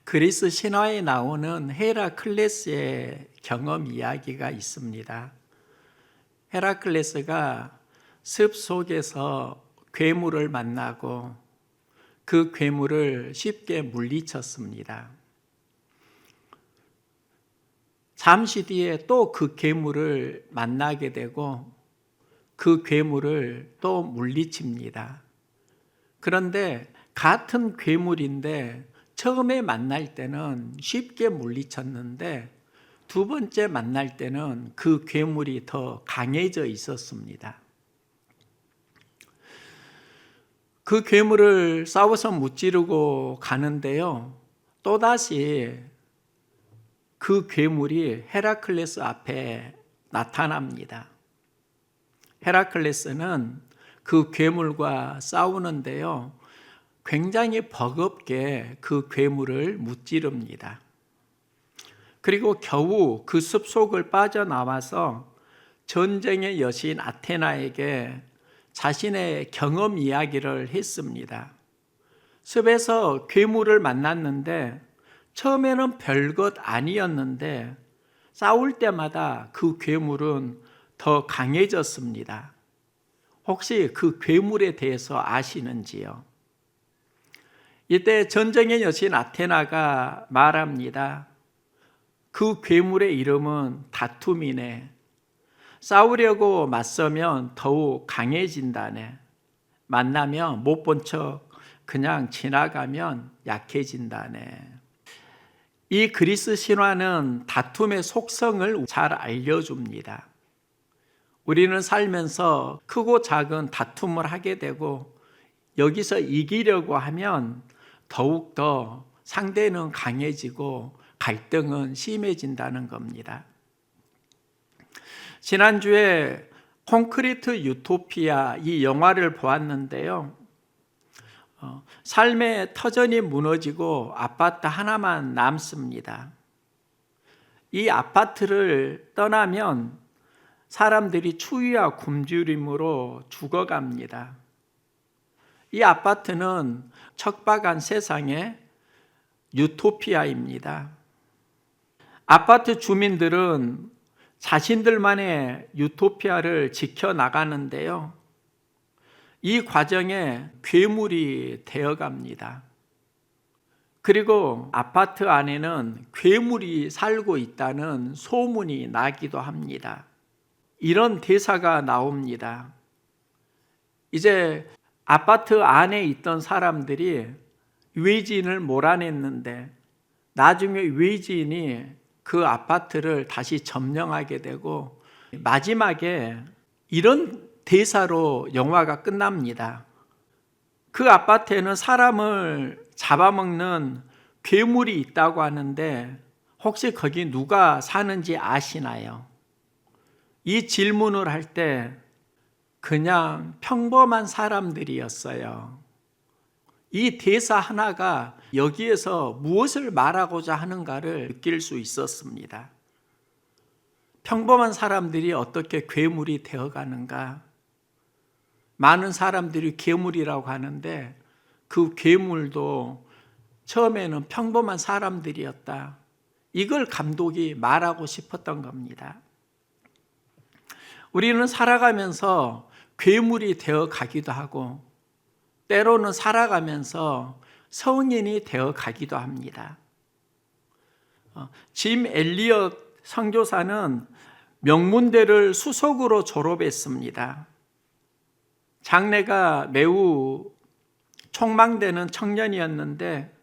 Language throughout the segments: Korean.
그리스 신화에 나오는 헤라클레스의 경험 이야기가 있습니다. 헤라클레스가 습 속에서 괴물을 만나고 그 괴물을 쉽게 물리쳤습니다. 잠시 뒤에 또 그 괴물을 만나게 되고 그 괴물을 또 물리칩니다. 그런데 같은 괴물인데 처음에 만날 때는 쉽게 물리쳤는데 두 번째 만날 때는 그 괴물이 더 강해져 있었습니다. 그 괴물을 싸워서 무찌르고 가는데요. 또다시 그 괴물이 헤라클레스 앞에 나타납니다. 헤라클레스는 그 괴물과 싸우는데요. 굉장히 버겁게 그 괴물을 무찌릅니다. 그리고 겨우 그 숲속을 빠져나와서 전쟁의 여신 아테나에게 자신의 경험 이야기를 했습니다. 숲에서 괴물을 만났는데 처음에는 별것 아니었는데 싸울 때마다 그 괴물은 더 강해졌습니다. 혹시 그 괴물에 대해서 아시는지요? 이때 전쟁의 여신 아테나가 말합니다. 그 괴물의 이름은 다툼이네. 싸우려고 맞서면 더욱 강해진다네. 만나면 못 본 척 그냥 지나가면 약해진다네. 이 그리스 신화는 다툼의 속성을 잘 알려줍니다. 우리는 살면서 크고 작은 다툼을 하게 되고 여기서 이기려고 하면 더욱더 상대는 강해지고 갈등은 심해진다는 겁니다. 지난주에 콘크리트 유토피아 이 영화를 보았는데요. 삶의 터전이 무너지고 아파트 하나만 남습니다. 이 아파트를 떠나면 사람들이 추위와 굶주림으로 죽어갑니다. 이 아파트는 척박한 세상의 유토피아입니다. 아파트 주민들은 자신들만의 유토피아를 지켜나가는데요. 이 과정에 괴물이 되어갑니다. 그리고 아파트 안에는 괴물이 살고 있다는 소문이 나기도 합니다. 이런 대사가 나옵니다. 이제 아파트 안에 있던 사람들이 외지인을 몰아냈는데 나중에 외지인이 그 아파트를 다시 점령하게 되고 마지막에 이런 대사로 영화가 끝납니다. 그 아파트에는 사람을 잡아먹는 괴물이 있다고 하는데 혹시 거기 누가 사는지 아시나요? 이 질문을 할 때 그냥 평범한 사람들이었어요. 이 대사 하나가 여기에서 무엇을 말하고자 하는가를 느낄 수 있었습니다. 평범한 사람들이 어떻게 괴물이 되어가는가? 많은 사람들이 괴물이라고 하는데 그 괴물도 처음에는 평범한 사람들이었다. 이걸 감독이 말하고 싶었던 겁니다. 우리는 살아가면서 괴물이 되어 가기도 하고 때로는 살아가면서 성인이 되어 가기도 합니다. 짐 엘리엇 선교사는 명문대를 수석으로 졸업했습니다. 장래가 매우 촉망되는 청년이었는데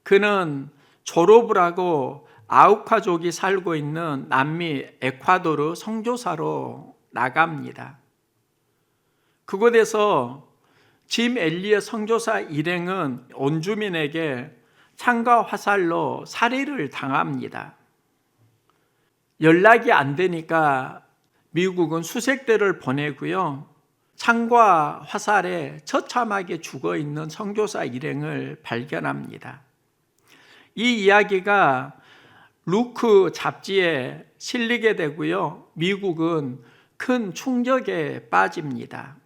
그는 졸업을 하고 아우카족이 살고 있는 남미 에콰도르 선교사로 나갑니다. 그곳에서 짐 엘리엇 선교사 일행은 온주민에게 창과 화살로 살해를 당합니다. 연락이 안 되니까 미국은 수색대를 보내고요. 창과 화살에 처참하게 죽어있는 선교사 일행을 발견합니다. 이 이야기가 루크 잡지에 실리게 되고요. 미국은 큰 충격에 빠집니다.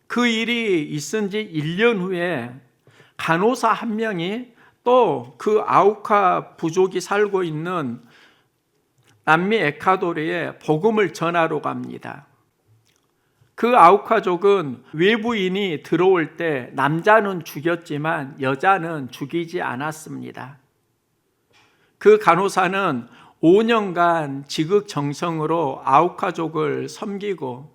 그 일이 있은 지 1년 후에 간호사 한 명이 또 그 아우카 부족이 살고 있는 남미 에콰도르에 복음을 전하러 갑니다. 그 아우카족은 외부인이 들어올 때 남자는 죽였지만 여자는 죽이지 않았습니다. 그 간호사는 5년간 지극정성으로 아우카족을 섬기고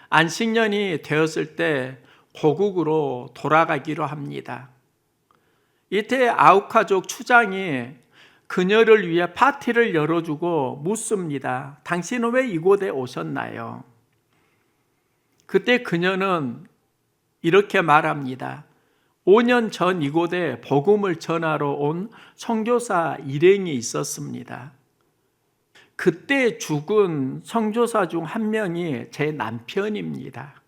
안식년이 되었을 때 고국으로 돌아가기로 합니다. 이때 아우카족 추장이 그녀를 위해 파티를 열어주고 묻습니다. 당신은 왜 이곳에 오셨나요? 그때 그녀는 이렇게 말합니다. 5년 전 이곳에 복음을 전하러 온 선교사 일행이 있었습니다. 그때 죽은 선교사 중 한 명이 제 남편입니다.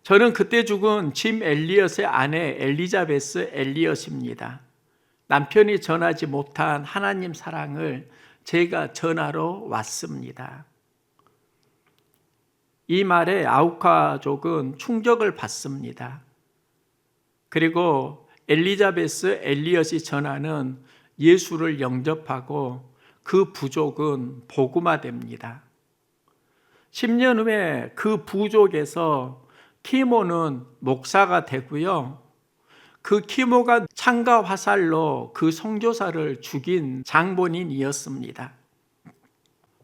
저는 그때 죽은 짐 엘리엇의 아내 엘리자베스 엘리엇입니다. 남편이 전하지 못한 하나님 사랑을 제가 전하러 왔습니다. 이 말에 아우카족은 충격을 받습니다. 그리고 엘리자베스 엘리엇이 전하는 예수를 영접하고 그 부족은 복음화됩니다. 10년 후에 그 부족에서 키모는 목사가 되고요. 그 키모가 창과 화살로 그 선교사를 죽인 장본인이었습니다.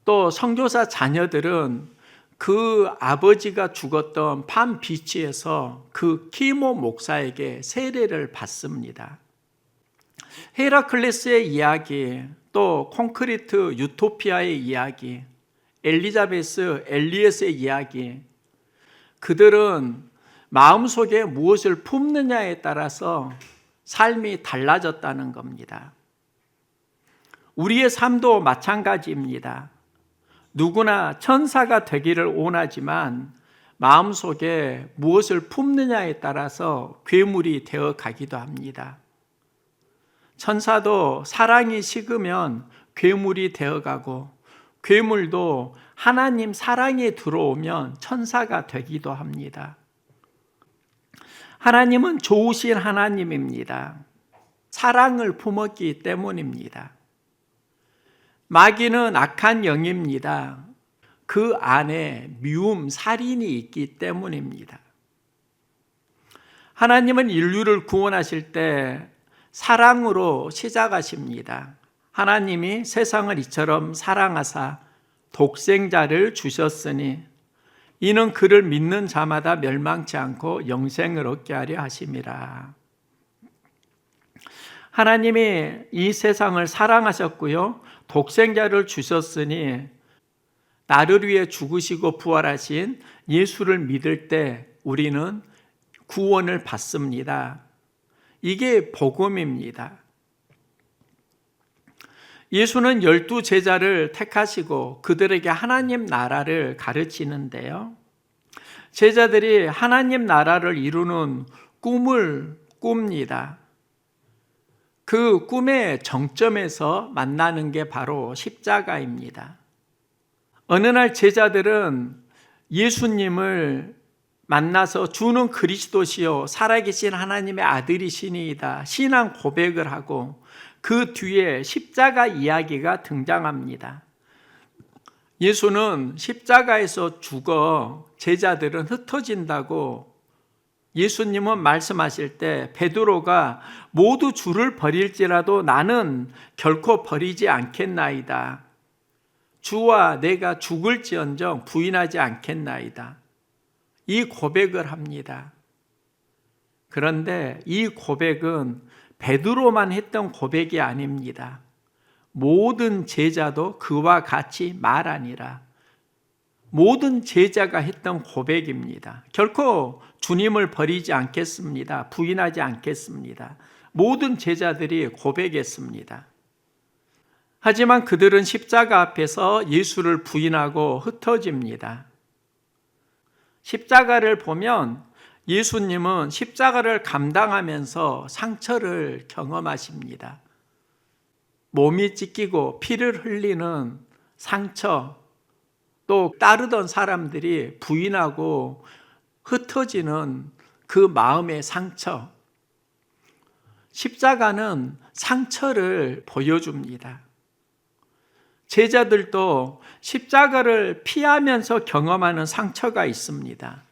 또 선교사 자녀들은 그 아버지가 죽었던 팜비치에서 그 키모 목사에게 세례를 받습니다. 헤라클레스의 이야기, 또 콘크리트 유토피아의 이야기, 엘리자베스 엘리엇의 이야기, 그들은 마음속에 무엇을 품느냐에 따라서 삶이 달라졌다는 겁니다. 우리의 삶도 마찬가지입니다. 누구나 천사가 되기를 원하지만 마음속에 무엇을 품느냐에 따라서 괴물이 되어 가기도 합니다. 천사도 사랑이 식으면 괴물이 되어가고 괴물도 하나님 사랑이 들어오면 천사가 되기도 합니다. 하나님은 좋으신 하나님입니다. 사랑을 품었기 때문입니다. 마귀는 악한 영입니다. 그 안에 미움, 살인이 있기 때문입니다. 하나님은 인류를 구원하실 때 사랑으로 시작하십니다. 하나님이 세상을 이처럼 사랑하사 독생자를 주셨으니 이는 그를 믿는 자마다 멸망치 않고 영생을 얻게 하려 하심이라. 하나님이 이 세상을 사랑하셨고요, 독생자를 주셨으니 나를 위해 죽으시고 부활하신 예수를 믿을 때 우리는 구원을 받습니다. 이게 복음입니다. 예수는 12제자를 택하시고 그들에게 하나님 나라를 가르치는데요. 제자들이 하나님 나라를 이루는 꿈을 꿉니다. 그 꿈의 정점에서 만나는 게 바로 십자가입니다. 어느 날 제자들은 예수님을 만나서 주는 그리스도시요 살아계신 하나님의 아들이시니이다 신앙 고백을 하고 그 뒤에 십자가 이야기가 등장합니다. 예수는 십자가에서 죽어 제자들은 흩어진다고 예수님은 말씀하실 때 베드로가 모두 주를 버릴지라도 나는 결코 버리지 않겠나이다. 주와 내가 죽을지언정 부인하지 않겠나이다. 이 고백을 합니다. 그런데 이 고백은 베드로만 했던 고백이 아닙니다. 모든 제자도 그와 같이 말하니라. 모든 제자가 했던 고백입니다. 결코 주님을 버리지 않겠습니다. 부인하지 않겠습니다. 모든 제자들이 고백했습니다. 하지만 그들은 십자가 앞에서 예수를 부인하고 흩어집니다. 십자가를 보면 예수님은 십자가를 감당하면서 상처를 경험하십니다. 몸이 찢기고 피를 흘리는 상처, 또 따르던 사람들이 부인하고 흩어지는 그 마음의 상처. 십자가는 상처를 보여줍니다. 제자들도 십자가를 피하면서 경험하는 상처가 있습니다.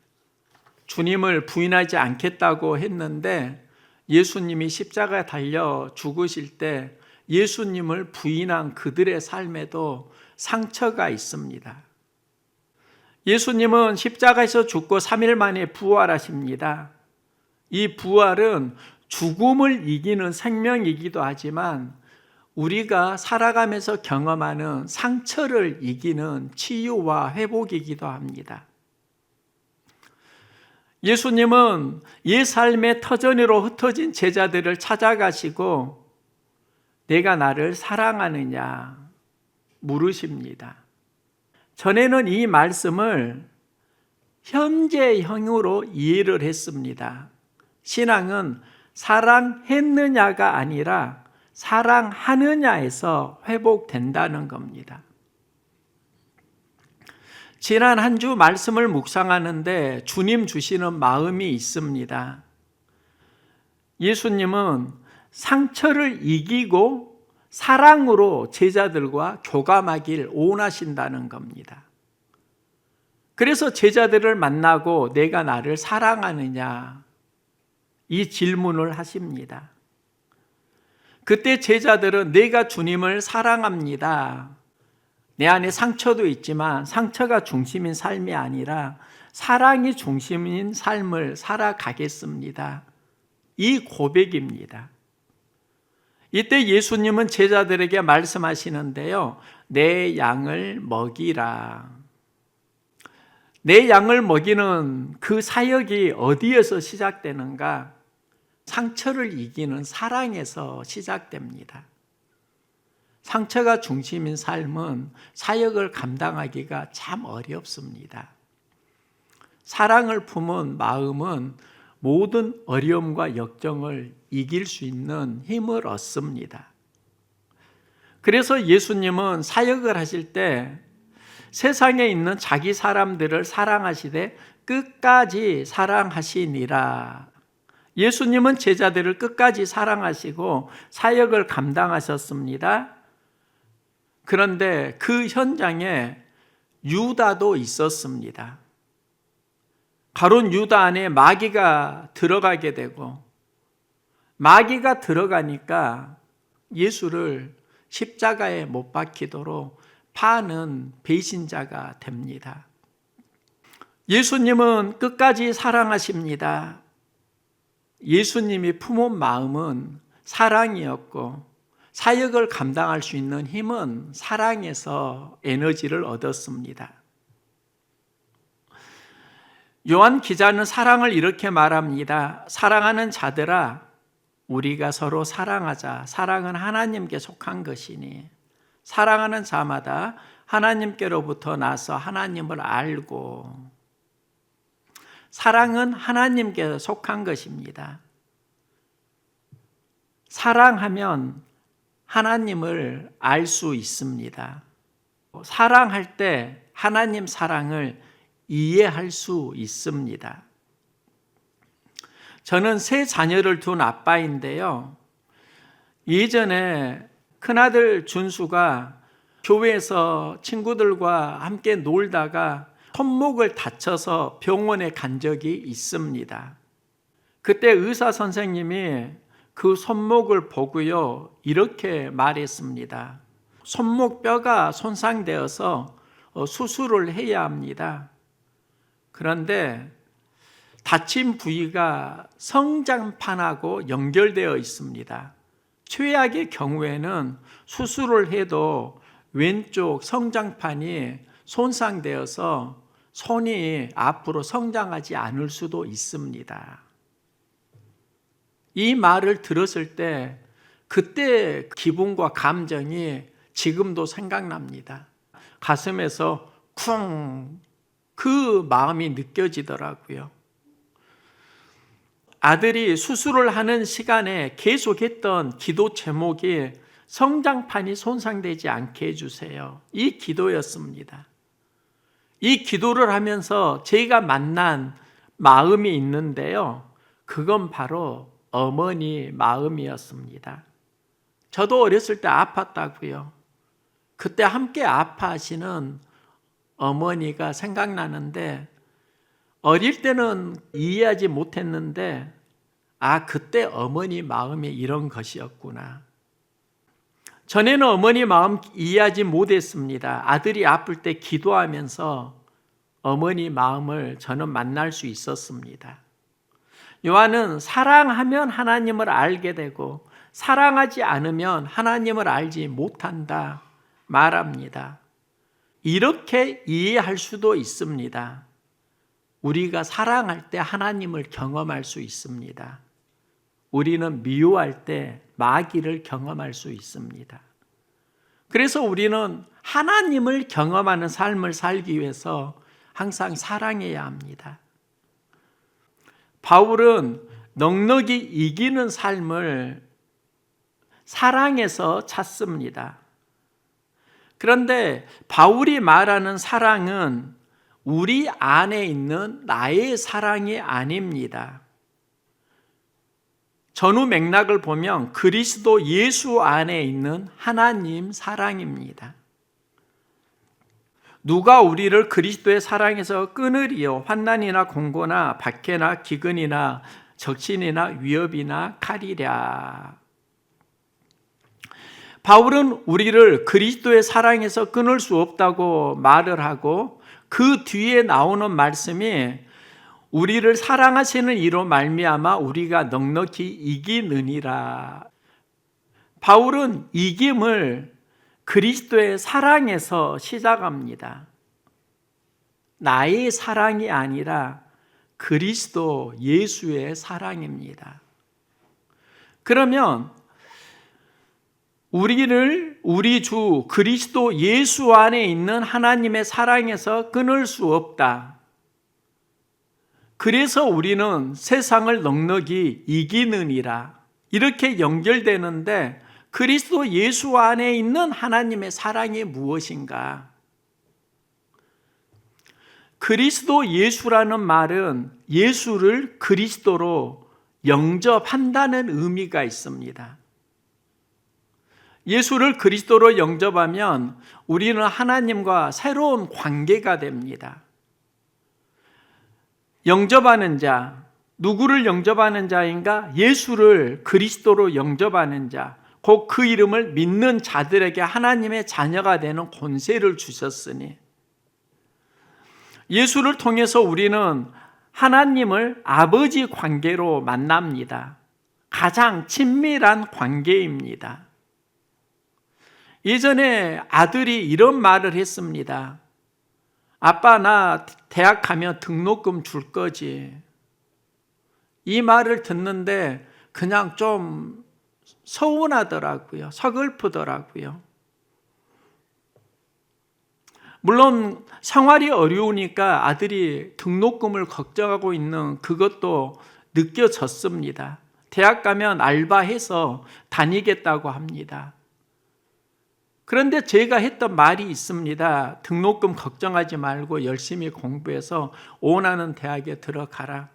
주님을 부인하지 않겠다고 했는데 예수님이 십자가에 달려 죽으실 때 예수님을 부인한 그들의 삶에도 상처가 있습니다. 예수님은 십자가에서 죽고 3일 만에 부활하십니다. 이 부활은 죽음을 이기는 생명이기도 하지만 우리가 살아가면서 경험하는 상처를 이기는 치유와 회복이기도 합니다. 예수님은 옛 삶의 터전으로 흩어진 제자들을 찾아가시고 내가 나를 사랑하느냐 물으십니다. 전에는 이 말씀을 현재형으로 이해를 했습니다. 신앙은 사랑했느냐가 아니라 사랑하느냐에서 회복된다는 겁니다. 지난 한 주 말씀을 묵상하는데 주님 주시는 마음이 있습니다. 예수님은 상처를 이기고 사랑으로 제자들과 교감하길 원하신다는 겁니다. 그래서 제자들을 만나고 내가 나를 사랑하느냐 이 질문을 하십니다. 그때 제자들은 내가 주님을 사랑합니다. 내 안에 상처도 있지만 상처가 중심인 삶이 아니라 사랑이 중심인 삶을 살아가겠습니다. 이 고백입니다. 이때 예수님은 제자들에게 말씀하시는데요. 내 양을 먹이라. 내 양을 먹이는 그 사역이 어디에서 시작되는가? 상처를 이기는 사랑에서 시작됩니다. 상처가 중심인 삶은 사역을 감당하기가 참 어렵습니다. 사랑을 품은 마음은 모든 어려움과 역경을 이길 수 있는 힘을 얻습니다. 그래서 예수님은 사역을 하실 때 세상에 있는 자기 사람들을 사랑하시되 끝까지 사랑하시니라. 예수님은 제자들을 끝까지 사랑하시고 사역을 감당하셨습니다. 그런데 그 현장에 유다도 있었습니다. 가룟 유다 안에 마귀가 들어가게 되고 마귀가 들어가니까 예수를 십자가에 못 박히도록 파는 배신자가 됩니다. 예수님은 끝까지 사랑하십니다. 예수님이 품은 마음은 사랑이었고 사역을 감당할 수 있는 힘은 사랑에서 에너지를 얻었습니다. 요한 기자는 사랑을 이렇게 말합니다. 사랑하는 자들아, 우리가 서로 사랑하자. 사랑은 하나님께 속한 것이니 사랑하는 자마다 하나님께로부터 나서 하나님을 알고, 사랑은 하나님께 속한 것입니다. 사랑하면 하나님을 알 수 있습니다. 사랑할 때 하나님 사랑을 이해할 수 있습니다. 저는 3 자녀를 둔 아빠인데요. 예전에 큰아들 준수가 교회에서 친구들과 함께 놀다가 손목을 다쳐서 병원에 간 적이 있습니다. 그때 의사 선생님이 그 손목을 보고요, 이렇게 말했습니다. 손목뼈가 손상되어서 수술을 해야 합니다. 그런데 다친 부위가 성장판하고 연결되어 있습니다. 최악의 경우에는 수술을 해도 왼쪽 성장판이 손상되어서 손이 앞으로 성장하지 않을 수도 있습니다. 이 말을 들었을 때 그때 기분과 감정이 지금도 생각납니다. 가슴에서 쿵, 그 마음이 느껴지더라고요. 아들이 수술을 하는 시간에 계속했던 기도 제목이 성장판이 손상되지 않게 해주세요. 이 기도였습니다. 이 기도를 하면서 제가 만난 마음이 있는데요. 그건 바로 어머니 마음이었습니다. 저도 어렸을 때 아팠다고요. 그때 함께 아파하시는 어머니가 생각나는데, 어릴 때는 이해하지 못했는데 그때 어머니 마음이 이런 것이었구나. 전에는 어머니 마음 이해하지 못했습니다. 아들이 아플 때 기도하면서 어머니 마음을 저는 만날 수 있었습니다. 요한은 사랑하면 하나님을 알게 되고 사랑하지 않으면 하나님을 알지 못한다 말합니다. 이렇게 이해할 수도 있습니다. 우리가 사랑할 때 하나님을 경험할 수 있습니다. 우리는 미워할 때 마귀를 경험할 수 있습니다. 그래서 우리는 하나님을 경험하는 삶을 살기 위해서 항상 사랑해야 합니다. 바울은 넉넉히 이기는 삶을 사랑에서 찾습니다. 그런데 바울이 말하는 사랑은 우리 안에 있는 나의 사랑이 아닙니다. 전후 맥락을 보면 그리스도 예수 안에 있는 하나님 사랑입니다. 누가 우리를 그리스도의 사랑에서 끊으리요? 환난이나 공고나 박해나 기근이나 적신이나 위협이나 칼이랴. 바울은 우리를 그리스도의 사랑에서 끊을 수 없다고 말을 하고, 그 뒤에 나오는 말씀이 우리를 사랑하시는 이로 말미암아 우리가 넉넉히 이기느니라. 바울은 이김을 그리스도의 사랑에서 시작합니다. 나의 사랑이 아니라 그리스도 예수의 사랑입니다. 그러면 우리를 우리 주 그리스도 예수 안에 있는 하나님의 사랑에서 끊을 수 없다. 그래서 우리는 세상을 넉넉히 이기느니라. 이렇게 연결되는데, 그리스도 예수 안에 있는 하나님의 사랑이 무엇인가? 그리스도 예수라는 말은 예수를 그리스도로 영접한다는 의미가 있습니다. 예수를 그리스도로 영접하면 우리는 하나님과 새로운 관계가 됩니다. 영접하는 자, 누구를 영접하는 자인가? 예수를 그리스도로 영접하는 자, 곧 그 이름을 믿는 자들에게 하나님의 자녀가 되는 권세를 주셨으니, 예수를 통해서 우리는 하나님을 아버지 관계로 만납니다. 가장 친밀한 관계입니다. 예전에 아들이 이런 말을 했습니다. 아빠, 나 대학 가면 등록금 줄 거지. 이 말을 듣는데 그냥 좀 서운하더라고요. 서글프더라고요. 물론 생활이 어려우니까 아들이 등록금을 걱정하고 있는 그것도 느껴졌습니다. 대학 가면 알바해서 다니겠다고 합니다. 그런데 제가 했던 말이 있습니다. 등록금 걱정하지 말고 열심히 공부해서 원하는 대학에 들어가라.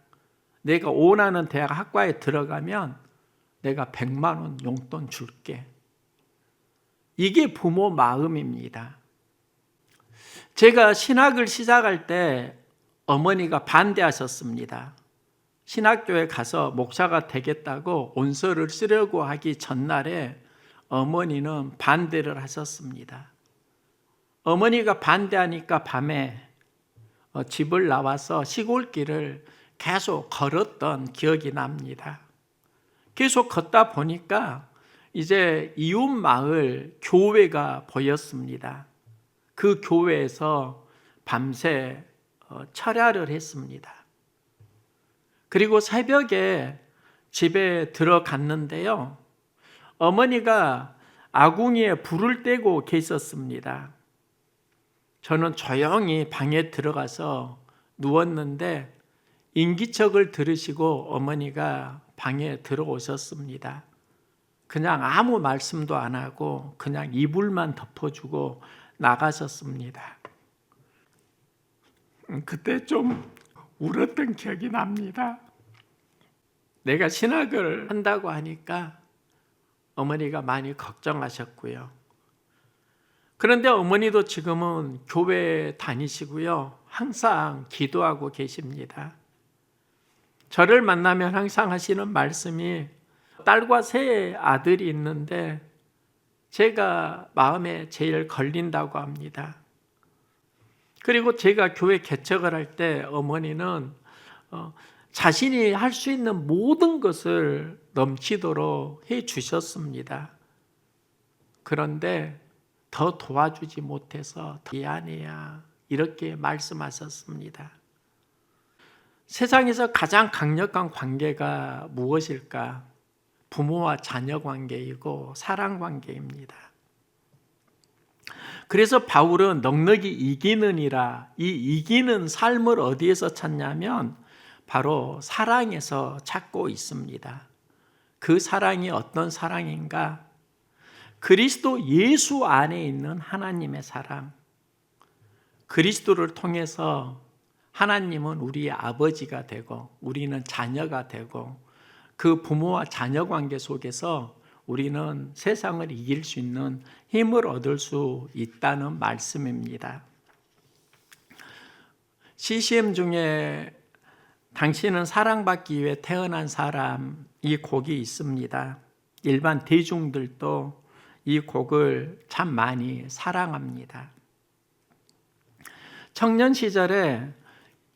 내가 원하는 대학 학과에 들어가면 내가 100만 원 용돈 줄게. 이게 부모 마음입니다. 제가 신학을 시작할 때 어머니가 반대하셨습니다. 신학교에 가서 목사가 되겠다고 온서를 쓰려고 하기 전날에 어머니는 반대를 하셨습니다. 어머니가 반대하니까 밤에 집을 나와서 시골길을 계속 걸었던 기억이 납니다. 계속 걷다 보니까 이제 이웃 마을 교회가 보였습니다. 그 교회에서 밤새 철야를 했습니다. 그리고 새벽에 집에 들어갔는데요, 어머니가 아궁이에 불을 떼고 계셨습니다. 저는 조용히 방에 들어가서 누웠는데 인기척을 들으시고 어머니가 방에 들어오셨습니다. 그냥 아무 말씀도 안 하고 그냥 이불만 덮어주고 나가셨습니다. 그때 좀 울었던 기억이 납니다. 내가 신학을 한다고 하니까 어머니가 많이 걱정하셨고요. 그런데 어머니도 지금은 교회 다니시고요. 항상 기도하고 계십니다. 저를 만나면 항상 하시는 말씀이 딸과 세 아들이 있는데 제가 마음에 제일 걸린다고 합니다. 그리고 제가 교회 개척을 할 때 어머니는 자신이 할 수 있는 모든 것을 넘치도록 해 주셨습니다. 그런데 더 도와주지 못해서 미안해야 이렇게 말씀하셨습니다. 세상에서 가장 강력한 관계가 무엇일까? 부모와 자녀 관계이고 사랑 관계입니다. 그래서 바울은 넉넉히 이기느니라, 이 이기는 삶을 어디에서 찾냐면 바로 사랑에서 찾고 있습니다. 그 사랑이 어떤 사랑인가? 그리스도 예수 안에 있는 하나님의 사랑. 그리스도를 통해서 하나님은 우리의 아버지가 되고 우리는 자녀가 되고 그 부모와 자녀 관계 속에서 우리는 세상을 이길 수 있는 힘을 얻을 수 있다는 말씀입니다. CCM 중에 당신은 사랑받기 위해 태어난 사람, 이 곡이 있습니다. 일반 대중들도 이 곡을 참 많이 사랑합니다. 청년 시절에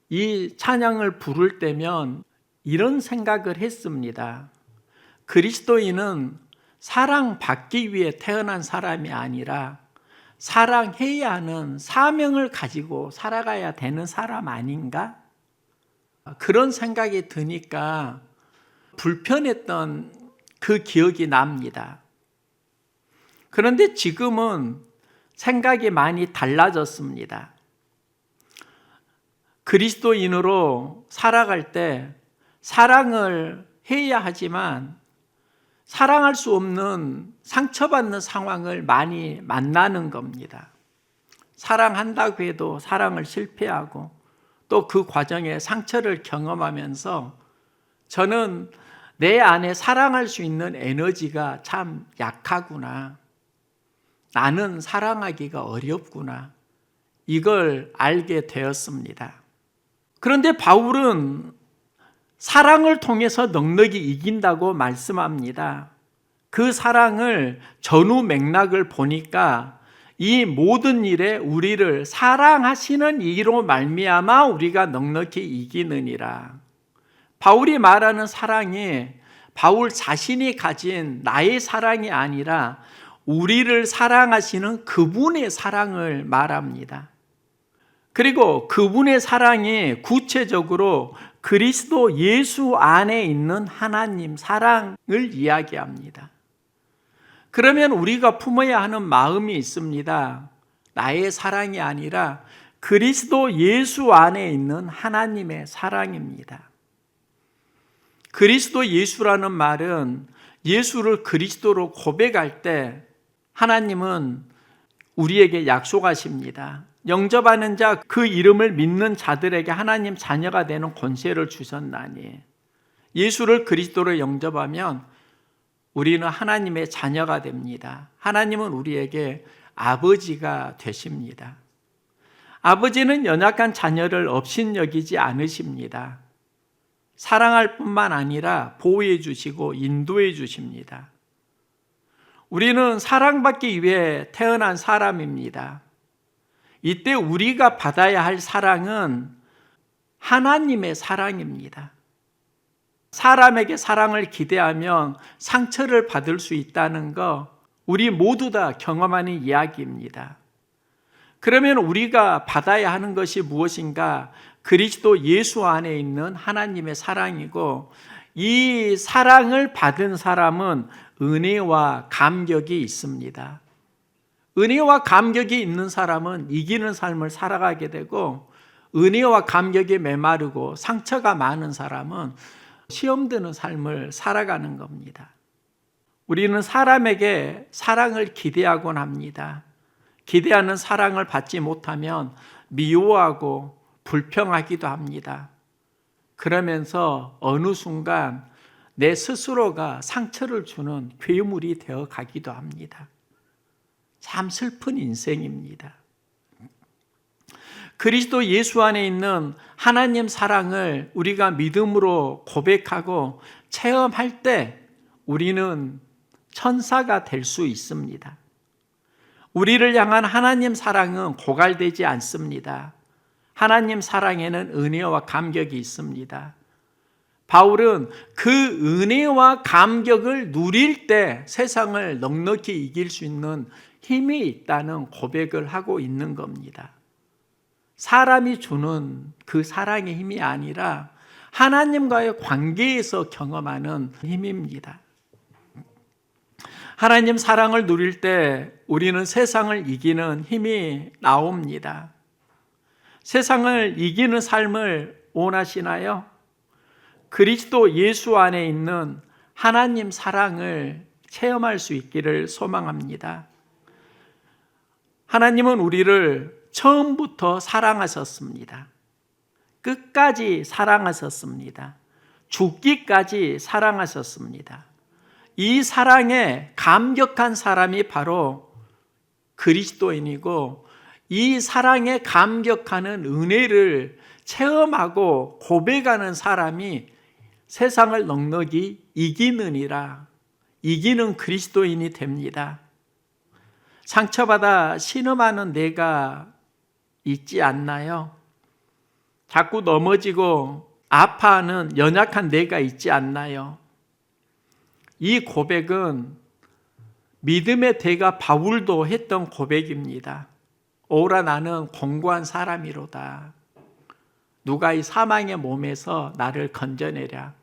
이 찬양을 부를 때면 이런 생각을 했습니다. 그리스도인은 사랑받기 위해 태어난 사람이 아니라 사랑해야 하는 사명을 가지고 살아가야 되는 사람 아닌가? 그런 생각이 드니까 불편했던 그 기억이 납니다. 그런데 지금은 생각이 많이 달라졌습니다. 그리스도인으로 살아갈 때 사랑을 해야 하지만 사랑할 수 없는 상처받는 상황을 많이 만나는 겁니다. 사랑한다고 해도 사랑을 실패하고 또 그 과정에 상처를 경험하면서 저는 내 안에 사랑할 수 있는 에너지가 참 약하구나. 나는 사랑하기가 어렵구나. 이걸 알게 되었습니다. 그런데 바울은 사랑을 통해서 넉넉히 이긴다고 말씀합니다. 그 사랑을 전후 맥락을 보니까 이 모든 일에 우리를 사랑하시는 이로 말미암아 우리가 넉넉히 이기느니라. 바울이 말하는 사랑이 바울 자신이 가진 나의 사랑이 아니라 우리를 사랑하시는 그분의 사랑을 말합니다. 그리고 그분의 사랑이 구체적으로 그리스도 예수 안에 있는 하나님 사랑을 이야기합니다. 그러면 우리가 품어야 하는 마음이 있습니다. 나의 사랑이 아니라 그리스도 예수 안에 있는 하나님의 사랑입니다. 그리스도 예수라는 말은 예수를 그리스도로 고백할 때 하나님은 우리에게 약속하십니다. 영접하는 자 그 이름을 믿는 자들에게 하나님 자녀가 되는 권세를 주셨나니 예수를 그리스도로 영접하면 우리는 하나님의 자녀가 됩니다. 하나님은 우리에게 아버지가 되십니다. 아버지는 연약한 자녀를 업신여기지 않으십니다. 사랑할 뿐만 아니라 보호해 주시고 인도해 주십니다. 우리는 사랑받기 위해 태어난 사람입니다. 이때 우리가 받아야 할 사랑은 하나님의 사랑입니다. 사람에게 사랑을 기대하면 상처를 받을 수 있다는 거 우리 모두 다 경험하는 이야기입니다. 그러면 우리가 받아야 하는 것이 무엇인가? 그리스도 예수 안에 있는 하나님의 사랑이고 이 사랑을 받은 사람은 은혜와 감격이 있습니다. 은혜와 감격이 있는 사람은 이기는 삶을 살아가게 되고 은혜와 감격에 메마르고 상처가 많은 사람은 시험 드는 삶을 살아가는 겁니다. 우리는 사람에게 사랑을 기대하곤 합니다. 기대하는 사랑을 받지 못하면 미워하고 불평하기도 합니다. 그러면서 어느 순간 내 스스로가 상처를 주는 괴물이 되어 가기도 합니다. 참 슬픈 인생입니다. 그리스도 예수 안에 있는 하나님 사랑을 우리가 믿음으로 고백하고 체험할 때 우리는 천사가 될 수 있습니다. 우리를 향한 하나님 사랑은 고갈되지 않습니다. 하나님 사랑에는 은혜와 감격이 있습니다. 바울은 그 은혜와 감격을 누릴 때 세상을 넉넉히 이길 수 있는 힘이 있다는 고백을 하고 있는 겁니다. 사람이 주는 그 사랑의 힘이 아니라 하나님과의 관계에서 경험하는 힘입니다. 하나님 사랑을 누릴 때 우리는 세상을 이기는 힘이 나옵니다. 세상을 이기는 삶을 원하시나요? 그리스도 예수 안에 있는 하나님 사랑을 체험할 수 있기를 소망합니다. 하나님은 우리를 처음부터 사랑하셨습니다. 끝까지 사랑하셨습니다. 죽기까지 사랑하셨습니다. 이 사랑에 감격한 사람이 바로 그리스도인이고 이 사랑에 감격하는 은혜를 체험하고 고백하는 사람이 세상을 넉넉히 이기느니라, 이기는 그리스도인이 됩니다. 상처받아 신음하는 내가 있지 않나요? 자꾸 넘어지고 아파하는 연약한 내가 있지 않나요? 이 고백은 믿음의 대가 바울도 했던 고백입니다. 오라 나는 공고한 사람이로다. 누가 이 사망의 몸에서 나를 건져내랴.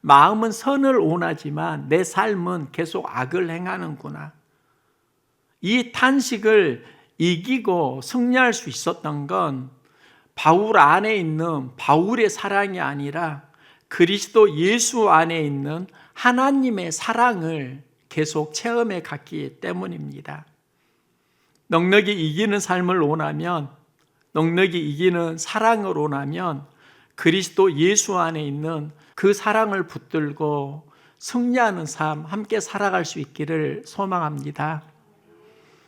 마음은 선을 원하지만 내 삶은 계속 악을 행하는구나. 이 탄식을 이기고 승리할 수 있었던 건 바울 안에 있는 바울의 사랑이 아니라 그리스도 예수 안에 있는 하나님의 사랑을 계속 체험해 갔기 때문입니다. 넉넉히 이기는 삶을 원하면, 넉넉히 이기는 사랑을 원하면 그리스도 예수 안에 있는 그 사랑을 붙들고 승리하는 삶 함께 살아갈 수 있기를 소망합니다.